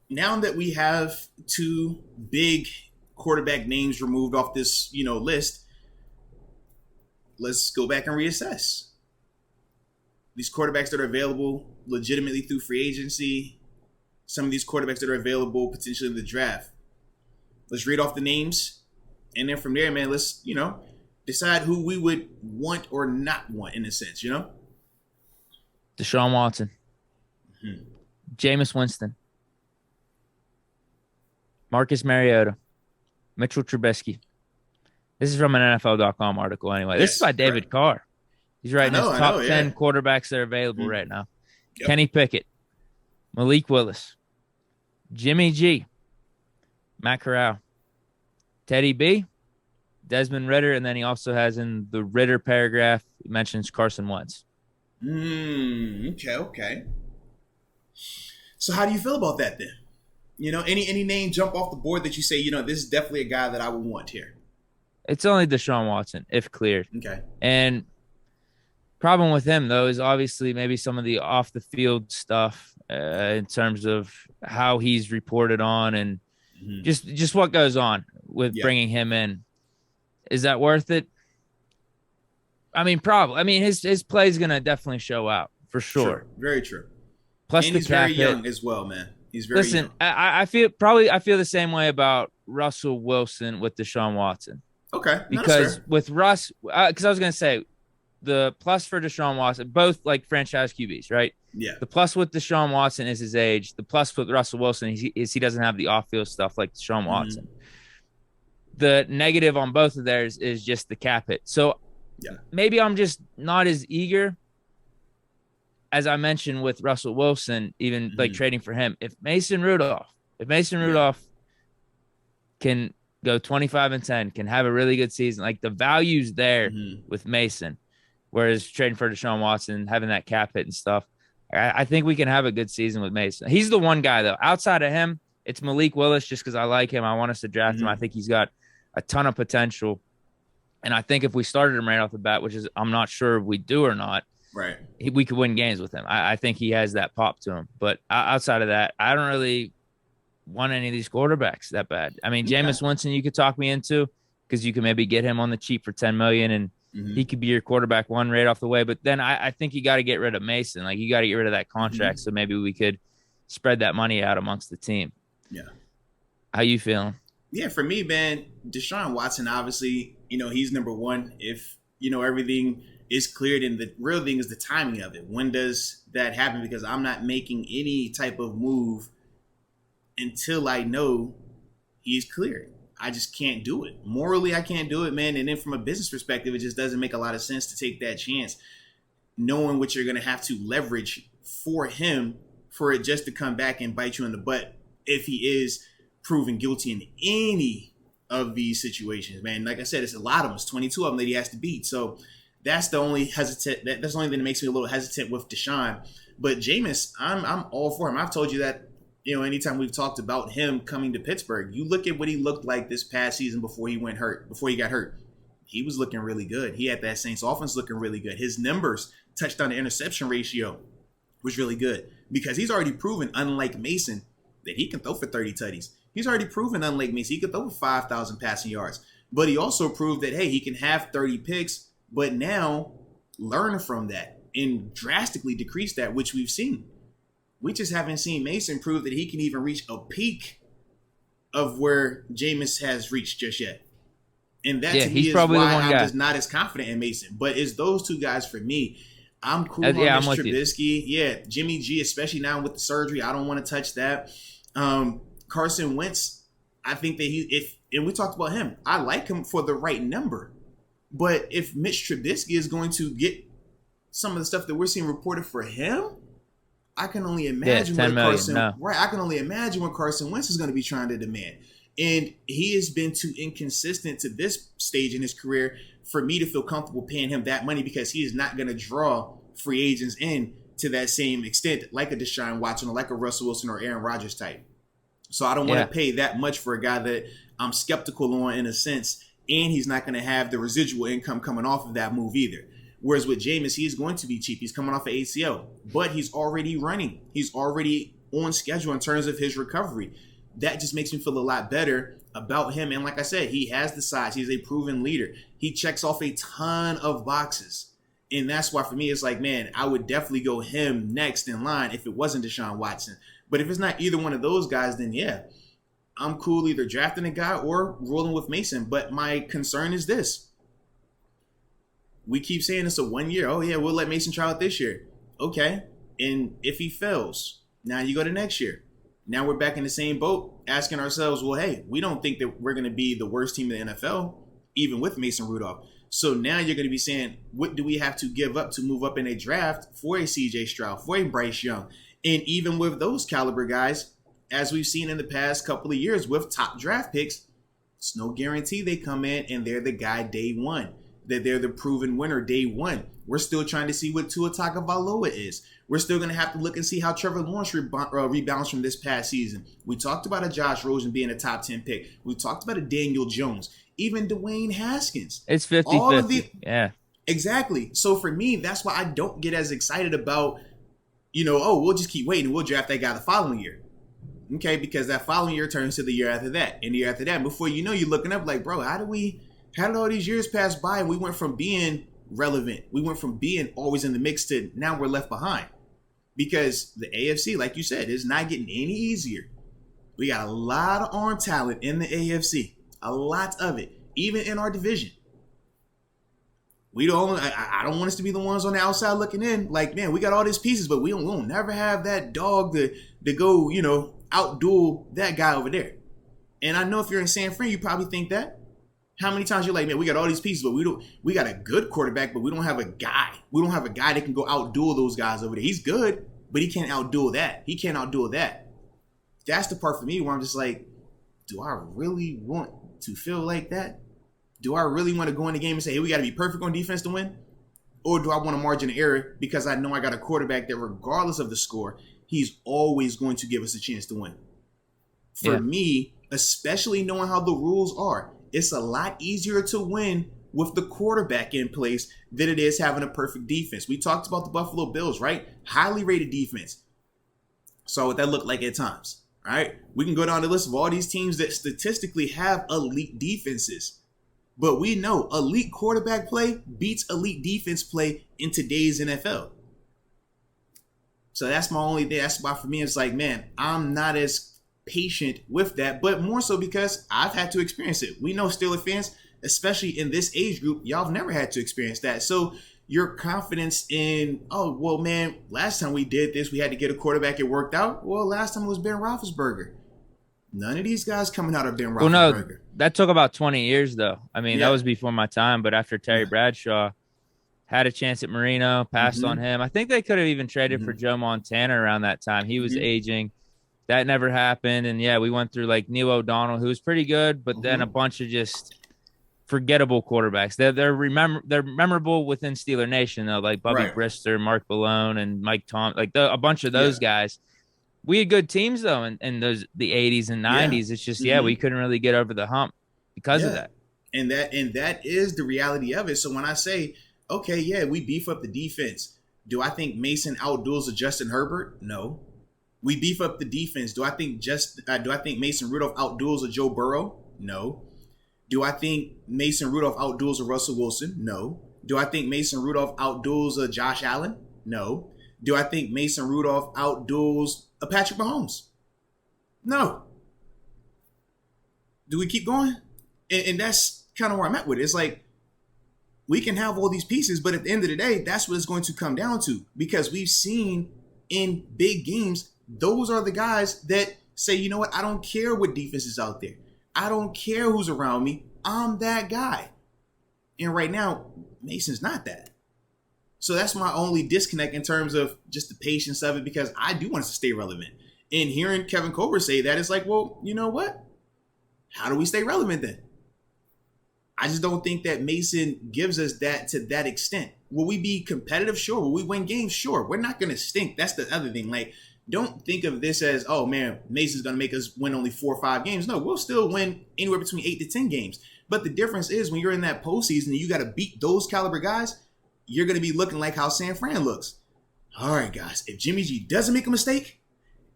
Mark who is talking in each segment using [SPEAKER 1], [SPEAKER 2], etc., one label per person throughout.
[SPEAKER 1] now that we have two big quarterback names removed off this, list, let's go back and reassess these quarterbacks that are available legitimately through free agency. Some of these quarterbacks that are available potentially in the draft. Let's read off the names, and then from there, man, let's decide who we would want or not want in a sense.
[SPEAKER 2] Deshaun Watson, Jameis Winston, Marcus Mariota, Mitchell Trubisky. This is from an NFL.com article anyway. This is by David Carr. He's writing his top 10 quarterbacks that are available right now. Yep. Kenny Pickett, Malik Willis, Jimmy G, Matt Corral, Teddy B, Desmond Ridder, and then he also has in the Ridder paragraph, he mentions Carson Wentz.
[SPEAKER 1] Okay. So how do you feel about that then? Any name jump off the board that you say, this is definitely a guy that I would want here?
[SPEAKER 2] It's only Deshaun Watson, if cleared.
[SPEAKER 1] Okay.
[SPEAKER 2] And problem with him, though, is obviously maybe some of the off-the-field stuff in terms of how he's reported on and just what goes on with bringing him in. Is that worth it? I mean, probably. I mean, his play is going to definitely show out, for sure.
[SPEAKER 1] True. Very true.
[SPEAKER 2] Plus,
[SPEAKER 1] and he's very young as well, man. He's very young.
[SPEAKER 2] I feel the same way about Russell Wilson with Deshaun Watson.
[SPEAKER 1] Okay.
[SPEAKER 2] Because with Russ, because I was going to say, the plus for Deshaun Watson, both like franchise QBs, right?
[SPEAKER 1] Yeah.
[SPEAKER 2] The plus with Deshaun Watson is his age. The plus with Russell Wilson is he doesn't have the off-field stuff like Deshaun Watson. The negative on both of theirs is just the cap hit. So maybe I'm just not as eager as I mentioned with Russell Wilson, even like trading for him. If Mason Rudolph can go 25-10, can have a really good season, like the value's there with Mason. Whereas trading for Deshaun Watson, having that cap hit and stuff, I think we can have a good season with Mason. He's the one guy, though. Outside of him, it's Malik Willis just because I like him. I want us to draft him. I think he's got a ton of potential. And I think if we started him right off the bat, which is I'm not sure if we do or not,
[SPEAKER 1] right,
[SPEAKER 2] we could win games with him. I think he has that pop to him. But outside of that, I don't really want any of these quarterbacks that bad. I mean, Jameis Winston you could talk me into because you can maybe get him on the cheap for $10 million and he could be your quarterback one right off the way. But then I think you got to get rid of Mason. Like, you got to get rid of that contract so maybe we could spread that money out amongst the team.
[SPEAKER 1] Yeah.
[SPEAKER 2] How you feeling?
[SPEAKER 1] Yeah, for me, man, Deshaun Watson, obviously, he's number one. If, everything is cleared, and the real thing is the timing of it. When does that happen? Because I'm not making any type of move until I know he's cleared. I just can't do it. Morally, I can't do it, man. And then from a business perspective, it just doesn't make a lot of sense to take that chance, knowing what you're going to have to leverage for him for it just to come back and bite you in the butt if he is proven guilty in any of these situations, man. Like I said, it's a lot of them. It's 22 of them that he has to beat. So that's the only that's the only thing that makes me a little hesitant with Deshaun. But Jameis, I'm all for him. I've told you that, anytime we've talked about him coming to Pittsburgh, you look at what he looked like this past season before he got hurt. He was looking really good. He had that Saints offense looking really good. His numbers, touchdown to interception ratio, was really good because he's already proven, unlike Mason, that he can throw for 30 tutties. He's already proven, unlike Mason, he can throw for 5,000 passing yards. But he also proved that, hey, he can have 30 picks, but now learn from that and drastically decrease that, which we've seen. We just haven't seen Mason prove that he can even reach a peak of where Jameis has reached just yet. And that to me is why I'm just not as confident in Mason. But it's those two guys for me. I'm cool on Mitch Trubisky. Yeah, Jimmy G, especially now with the surgery. I don't want to touch that. Carson Wentz, I think that and we talked about him. I like him for the right number. But if Mitch Trubisky is going to get some of the stuff that we're seeing reported for him, I can only imagine I can only imagine what Carson Wentz is going to be trying to demand. And he has been too inconsistent to this stage in his career for me to feel comfortable paying him that money because he is not going to draw free agents in to that same extent like a Deshaun Watson or like a Russell Wilson or Aaron Rodgers type. So I don't want to pay that much for a guy that I'm skeptical on in a sense, and he's not going to have the residual income coming off of that move either. Whereas with Jameis, he's going to be cheap. He's coming off of ACL, but he's already running. He's already on schedule in terms of his recovery. That just makes me feel a lot better about him. And like I said, he has the size. He's a proven leader. He checks off a ton of boxes. And that's why for me, it's like, man, I would definitely go him next in line if it wasn't Deshaun Watson. But if it's not either one of those guys, then yeah, I'm cool either drafting a guy or rolling with Mason. But my concern is this. We keep saying it's a 1 year. Oh, yeah, we'll let Mason try out this year. Okay. And if he fails, now you go to next year. Now we're back in the same boat asking ourselves, well, hey, we don't think that we're going to be the worst team in the NFL, even with Mason Rudolph. So now you're going to be saying, what do we have to give up to move up in a draft for a CJ Stroud, for a Bryce Young? And even with those caliber guys, as we've seen in the past couple of years with top draft picks, it's no guarantee they come in and they're the guy day one, that they're the proven winner day one. We're still trying to see what Tua Tagovailoa is. We're still going to have to look and see how Trevor Lawrence rebounds from this past season. We talked about a Josh Rosen being a top 10 pick. We talked about a Daniel Jones, even Dwayne Haskins.
[SPEAKER 2] It's 50-50. Yeah.
[SPEAKER 1] Exactly. So for me, that's why I don't get as excited about, oh, we'll just keep waiting. We'll draft that guy the following year. Okay, because that following year turns to the year after that. And the year after that, before you know, you're looking up like, bro, how did all these years pass by and we went from being relevant, we went from being always in the mix to now we're left behind? Because the AFC, like you said, is not getting any easier. We got a lot of arm talent in the AFC, a lot of it, even in our division. I don't want us to be the ones on the outside looking in. Like, man, we got all these pieces, but we'll never have that dog to go, outduel that guy over there. And I know if you're in San Fran, you probably think that. How many times you're like, man, we got all these pieces, but we got a good quarterback, but we don't have a guy. We don't have a guy that can go outduel those guys over there. He's good, but he can't outduel that. He can't outduel that. That's the part for me where I'm just like, do I really want to feel like that? Do I really want to go in the game and say, hey, we got to be perfect on defense to win? Or do I want a margin of error because I know I got a quarterback that regardless of the score, he's always going to give us a chance to win? For me, especially knowing how the rules are, it's a lot easier to win with the quarterback in place than it is having a perfect defense. We talked about the Buffalo Bills, right? Highly rated defense. Saw what that looked like at times, right? We can go down the list of all these teams that statistically have elite defenses. But we know elite quarterback play beats elite defense play in today's NFL. So that's my only thing. That's why for me, it's like, man, I'm not as patient with that, but more so because I've had to experience it. We know Steelers fans, especially in this age group, y'all have never had to experience that. So your confidence in, oh, well, man, last time we did this, we had to get a quarterback, it worked out. Well, last time it was Ben Roethlisberger. None of these guys coming out of Ben Roethlisberger. Well, no,
[SPEAKER 2] that took about 20 years, though. I mean, that was before my time, but after Terry Bradshaw had a chance at Marino, passed on him. I think they could have even traded for Joe Montana around that time. He was aging. That never happened. And, yeah, we went through, like, Neil O'Donnell, who was pretty good, but then a bunch of just forgettable quarterbacks. They're memorable within Steeler Nation, though, like Bubby Brister, Mark Malone, and Mike Tom. Like, a bunch of those guys. We had good teams, though, in the 80s and 90s. It's just, we couldn't really get over the hump because of that.
[SPEAKER 1] And that is the reality of it. So when I say, okay, we beef up the defense, do I think Mason outduels a Justin Herbert? No. We beef up the defense. Do I think Mason Rudolph outduels a Joe Burrow? No. Do I think Mason Rudolph outduels a Russell Wilson? No. Do I think Mason Rudolph outduels a Josh Allen? No. Do I think Mason Rudolph outduels a Patrick Mahomes? No. Do we keep going? And that's kind of where I'm at with it. It's like, we can have all these pieces, but at the end of the day, that's what it's going to come down to. Because we've seen in big games, those are the guys that say, you know what, I don't care what defense is out there. I don't care who's around me. I'm that guy. And right now, Mason's not that. So that's my only disconnect in terms of just the patience of it, because I do want us to stay relevant. And hearing Kevin Colbert say that, it's like, well, you know what? How do we stay relevant then? I just don't think that Mason gives us that to that extent. Will we be competitive? Sure. Will we win games? Sure. We're not going to stink. That's the other thing. Like, don't think of this as, oh, man, Mason's going to make us win only 4 or 5 games. No, we'll still win anywhere between 8 to 10 games. But the difference is when you're in that postseason and you got to beat those caliber guys, you're going to be looking like how San Fran looks. All right, guys, if Jimmy G doesn't make a mistake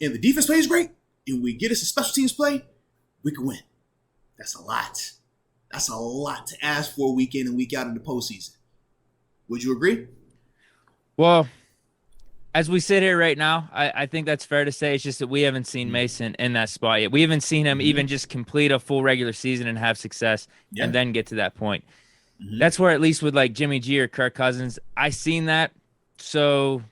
[SPEAKER 1] and the defense plays great, and we get us a special teams play, we can win. That's a lot. That's a lot to ask for week in and week out in the postseason. Would you agree?
[SPEAKER 2] Well, as we sit here right now, I think that's fair to say. It's just that we haven't seen Mason in that spot yet. We haven't seen him even just complete a full regular season and have success and then get to that point. That's where, at least with like Jimmy G or Kirk Cousins, I seen that. So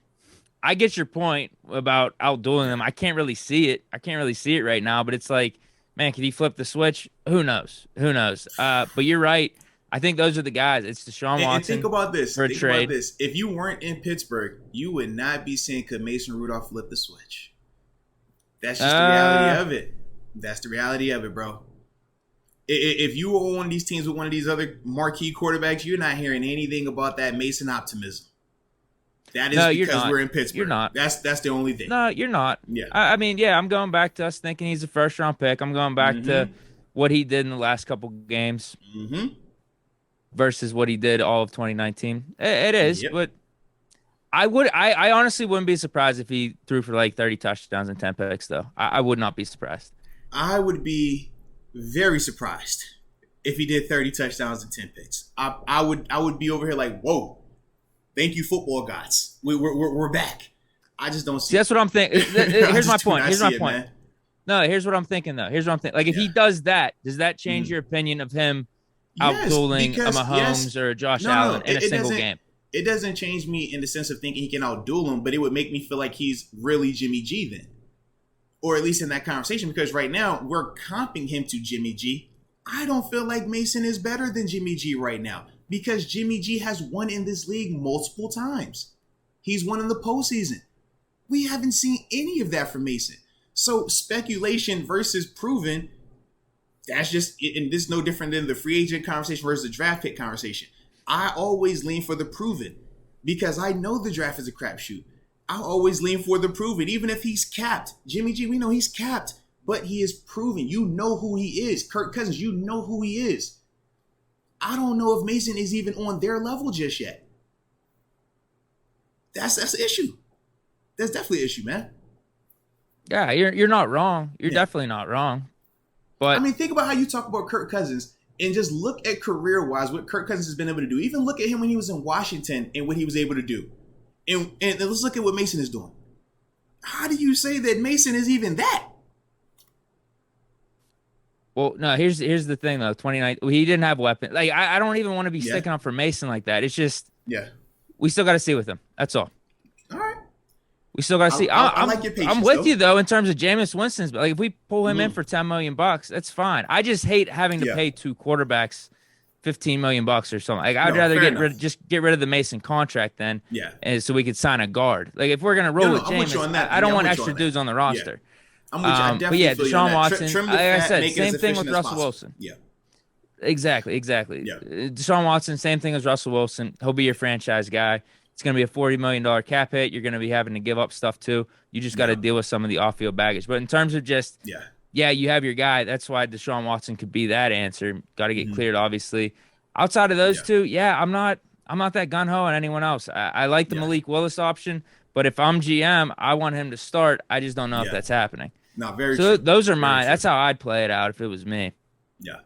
[SPEAKER 2] I get your point about outdueling them. I can't really see it. I can't really see it right now, but it's like, man, could he flip the switch? Who knows? Who knows? But you're right. I think those are the guys. It's Deshaun Watson.
[SPEAKER 1] And think about this.
[SPEAKER 2] For a trade.
[SPEAKER 1] About this. If you weren't in Pittsburgh, you would not be saying, could Mason Rudolph flip the switch? That's just the reality of it. That's the reality of it, bro. If you were on one of these teams with one of these other marquee quarterbacks, you're not hearing anything about that Mason optimism. That is because we're in Pittsburgh.
[SPEAKER 2] You're not.
[SPEAKER 1] That's the only thing.
[SPEAKER 2] No, you're not.
[SPEAKER 1] Yeah.
[SPEAKER 2] I mean, yeah, I'm going back to us thinking he's a first-round pick. I'm going back to what he did in the last couple games versus what he did all of 2019. It is, but I honestly wouldn't be surprised if he threw for like 30 touchdowns and 10 picks, though. I would not be surprised.
[SPEAKER 1] I would be very surprised if he did 30 touchdowns and 10 picks. I would be over here like, whoa, thank you, football gods. We're back. I just don't see.
[SPEAKER 2] That's what I'm thinking. Here's my point. No, here's what I'm thinking though. Here's what I'm thinking. Like if he does that, does that change your opinion of him outdueling a Mahomes or a Josh Allen in a single game?
[SPEAKER 1] It doesn't change me in the sense of thinking he can outduel him, but it would make me feel like he's really Jimmy G then. Or at least in that conversation, because right now we're comping him to Jimmy G. I don't feel like Mason is better than Jimmy G right now because Jimmy G has won in this league multiple times. He's won in the postseason. We haven't seen any of that from Mason. So speculation versus proven, that's just, and this is no different than the free agent conversation versus the draft pick conversation. I always lean for the proven because I know the draft is a crapshoot. I always lean for the proven, even if he's capped. Jimmy G, we know he's capped, but he is proven. You know who he is. Kirk Cousins, you know who he is. I don't know if Mason is even on their level just yet. That's an issue. That's definitely an issue, man.
[SPEAKER 2] Yeah, you're not wrong. You're definitely not wrong. But
[SPEAKER 1] I mean, think about how you talk about Kirk Cousins and just look at career-wise what Kirk Cousins has been able to do. Even look at him when he was in Washington and what he was able to do. And let's look at what Mason is doing. How do you say that Mason is even that?
[SPEAKER 2] Well, no, here's the thing, though. 29, he didn't have weapons. Like, I don't even want to be sticking up for Mason like that. It's just, we still got to see with him. That's all.
[SPEAKER 1] All right.
[SPEAKER 2] We still got to see.
[SPEAKER 1] I like your patience,
[SPEAKER 2] I'm with you, though, in terms of Jameis Winston's. Like, if we pull him in for $10 million, that's fine. I just hate having to pay two quarterbacks $15 million or something. Like I'd rather get rid of the Mason contract then, and so we could sign a guard. Like if we're gonna roll with Jameis, I don't want extra dudes on the roster.
[SPEAKER 1] I'm with you. I definitely
[SPEAKER 2] but yeah,
[SPEAKER 1] feel
[SPEAKER 2] Deshaun
[SPEAKER 1] you
[SPEAKER 2] Watson. Like I said, same thing with Russell
[SPEAKER 1] possible.
[SPEAKER 2] Wilson.
[SPEAKER 1] Yeah,
[SPEAKER 2] exactly.
[SPEAKER 1] Yeah.
[SPEAKER 2] Deshaun Watson, same thing as Russell Wilson. He'll be your franchise guy. It's gonna be a $40 million cap hit. You're gonna be having to give up stuff too. You just got to deal with some of the off-field baggage. But in terms of just you have your guy. That's why Deshaun Watson could be that answer. Got to get cleared, obviously. Outside of those two, I'm not that gun-ho on anyone else. I like the Malik Willis option, but if I'm GM, I want him to start. I just don't know if that's happening.
[SPEAKER 1] No, very
[SPEAKER 2] so
[SPEAKER 1] true.
[SPEAKER 2] Those are mine. That's how I'd play it out if it was me.
[SPEAKER 1] Yeah.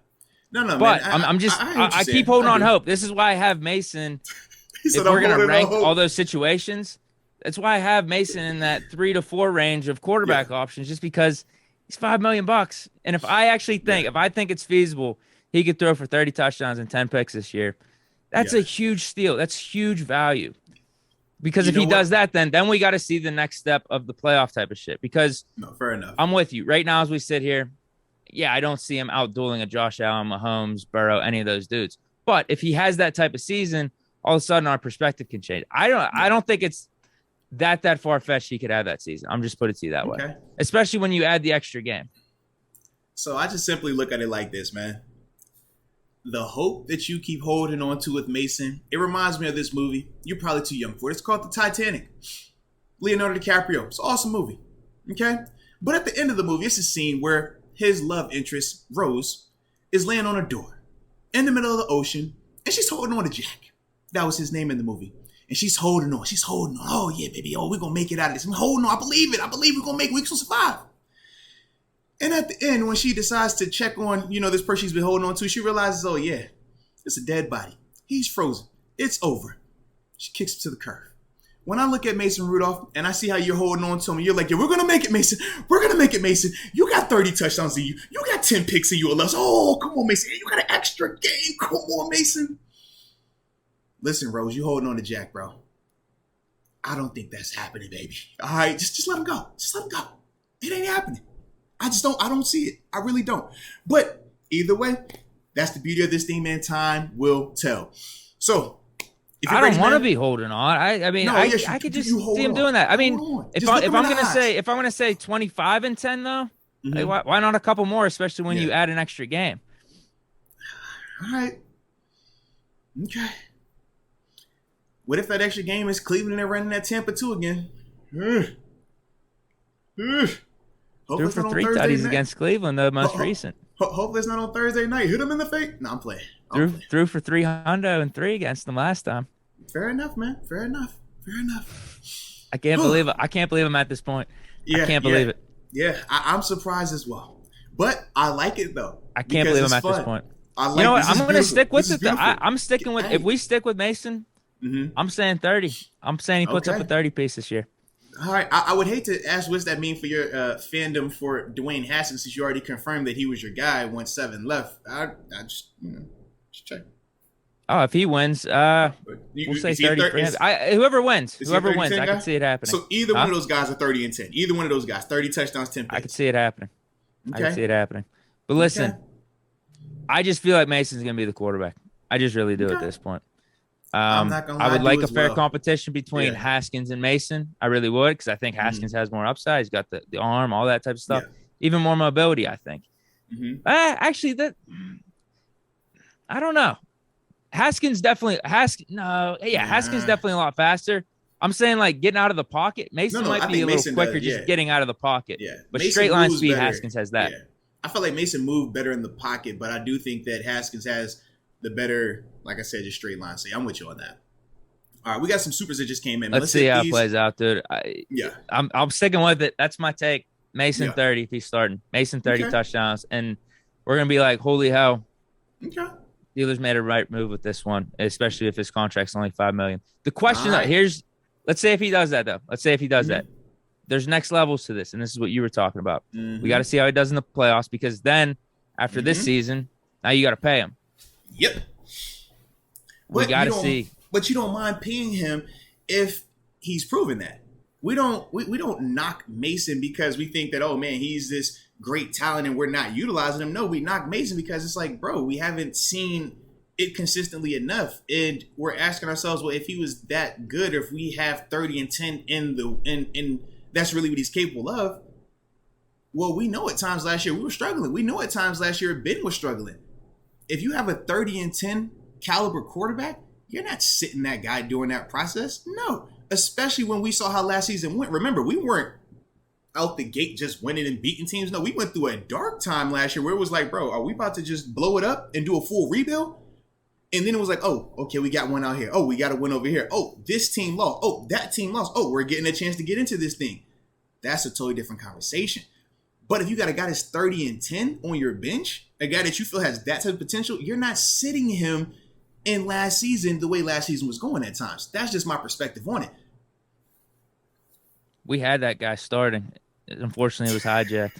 [SPEAKER 1] No,
[SPEAKER 2] but
[SPEAKER 1] man.
[SPEAKER 2] I keep holding on hope. This is why I have Mason. If we're going to rank all those situations, that's why I have Mason in that 3 to 4 range of quarterback options, just because he's $5 million. And if I actually think, if I think it's feasible, he could throw for 30 touchdowns and 10 picks this year. That's a huge steal. That's huge value. Because if he does that, then we got to see the next step of the playoff type of shit. Because
[SPEAKER 1] fair enough.
[SPEAKER 2] I'm with you. Right now, as we sit here, I don't see him outdueling a Josh Allen, Mahomes, Burrow, any of those dudes. But if he has that type of season, all of a sudden our perspective can change. I don't think it's that far-fetched he could have that season. I'm just put it to you that way. Especially when you add the extra game.
[SPEAKER 1] So I just simply look at it like this, man. The hope that you keep holding on to with Mason, it reminds me of this movie. You're probably too young for it. It's called The Titanic. Leonardo DiCaprio. It's an awesome movie. Okay? But at the end of the movie, it's a scene where his love interest, Rose, is laying on a door in the middle of the ocean, and she's holding on to Jack. That was his name in the movie. And she's holding on. She's holding on. Oh, yeah, baby. Oh, we're going to make it out of this. I'm holding on. I believe it. I believe we're going to make it. We're going to survive. And at the end, when she decides to check on, this person she's been holding on to, she realizes, oh, yeah, it's a dead body. He's frozen. It's over. She kicks him to the curb. When I look at Mason Rudolph and I see how you're holding on to him, you're like, yeah, we're going to make it, Mason. We're going to make it, Mason. You got 30 touchdowns in you. You got 10 picks in you. Oh, come on, Mason. You got an extra game. Come on, Mason. Listen, Rose, you holding on to Jack, bro. I don't think that's happening, baby. All right, just let him go. Just let him go. It ain't happening. I don't see it. I really don't. But either way, that's the beauty of this thing, man. Time will tell. So,
[SPEAKER 2] I don't want to be holding on. I mean, I could just see him doing that. I mean, if I'm gonna say 25-10 though, like, why not a couple more? Especially when you add an extra game.
[SPEAKER 1] All right. Okay. What if that extra game is Cleveland and they're running at Tampa 2 again?
[SPEAKER 2] Threw for 3 tutties against Cleveland, the most recent.
[SPEAKER 1] Hopefully it's not on Thursday night. Hit them in the face. No, I'm playing.
[SPEAKER 2] Threw for 303 against them last time.
[SPEAKER 1] Fair enough, man. Fair enough.
[SPEAKER 2] I can't believe it. I can't believe I'm at this point. I can't believe it.
[SPEAKER 1] Yeah, I'm surprised as well. But I like it though.
[SPEAKER 2] I can't believe I'm at this point. You know what? I'm going to stick with it. I'm sticking with. If we stick with Mason, I'm saying 30. I'm saying he puts up a 30 piece this year.
[SPEAKER 1] All right. I would hate to ask what's that mean for your fandom for Dwayne Haskins, since you already confirmed that he was your guy when 7 left. I just check.
[SPEAKER 2] Oh, if he wins, we'll say 30 for him. Whoever wins, I can see it happening.
[SPEAKER 1] So either one of those guys are 30 and 10. Either one of those guys, 30 touchdowns, 10 picks.
[SPEAKER 2] I can see it happening. Okay. I can see it happening. But listen, I just feel like Mason's going to be the quarterback. I just really do at this point. I'm not gonna lie, I would like a fair competition between Haskins and Mason. I really would, because I think Haskins has more upside. He's got the arm, all that type of stuff. Even more mobility, I think. Actually, I don't know. Haskins definitely Haskins definitely a lot faster. I'm saying like getting out of the pocket. Mason might be a little quicker just getting out of the pocket. Yeah. But Mason straight line speed, better. Haskins has that. Yeah.
[SPEAKER 1] I feel like Mason moved better in the pocket, but I do think that Haskins has the better, like I said, just straight line. So I'm with you on that. All right, we got some supers that just came in.
[SPEAKER 2] Let's see how it plays out, dude. I'm sticking with it. That's my take. Mason 30 if he's starting. Mason 30 touchdowns, and we're gonna be like, holy hell. Okay. Steelers made a right move with this one, especially if his contract's only $5 million. The question let's say if he does that though. Let's say if he does that. There's next levels to this, and this is what you were talking about. We got to see how he does in the playoffs, because then after this season, now you got to pay him.
[SPEAKER 1] Yep.
[SPEAKER 2] We got to see.
[SPEAKER 1] But you don't mind paying him if he's proven that. We don't knock Mason because we think that, oh man, he's this great talent and we're not utilizing him. No, we knock Mason because it's like, bro, we haven't seen it consistently enough. And we're asking ourselves, well, if he was that good, or if we have 30 and 10 in that's really what he's capable of. Well, we know at times last year we were struggling. We know at times last year Ben was struggling. If you have a 30 and 10 caliber quarterback, you're not sitting that guy during that process. No, especially when we saw how last season went. Remember, we weren't out the gate just winning and beating teams. No, we went through a dark time last year where it was like, bro, are we about to just blow it up and do a full rebuild? And then it was like, oh, okay, we got one out here. Oh, we got a win over here. Oh, this team lost. Oh, that team lost. Oh, we're getting a chance to get into this thing. That's a totally different conversation. But if you got a guy that's 30 and 10 on your bench, a guy that you feel has that type of potential, you're not sitting him in last season the way last season was going at times. That's just my perspective on it.
[SPEAKER 2] We had that guy starting. Unfortunately, it was hijacked.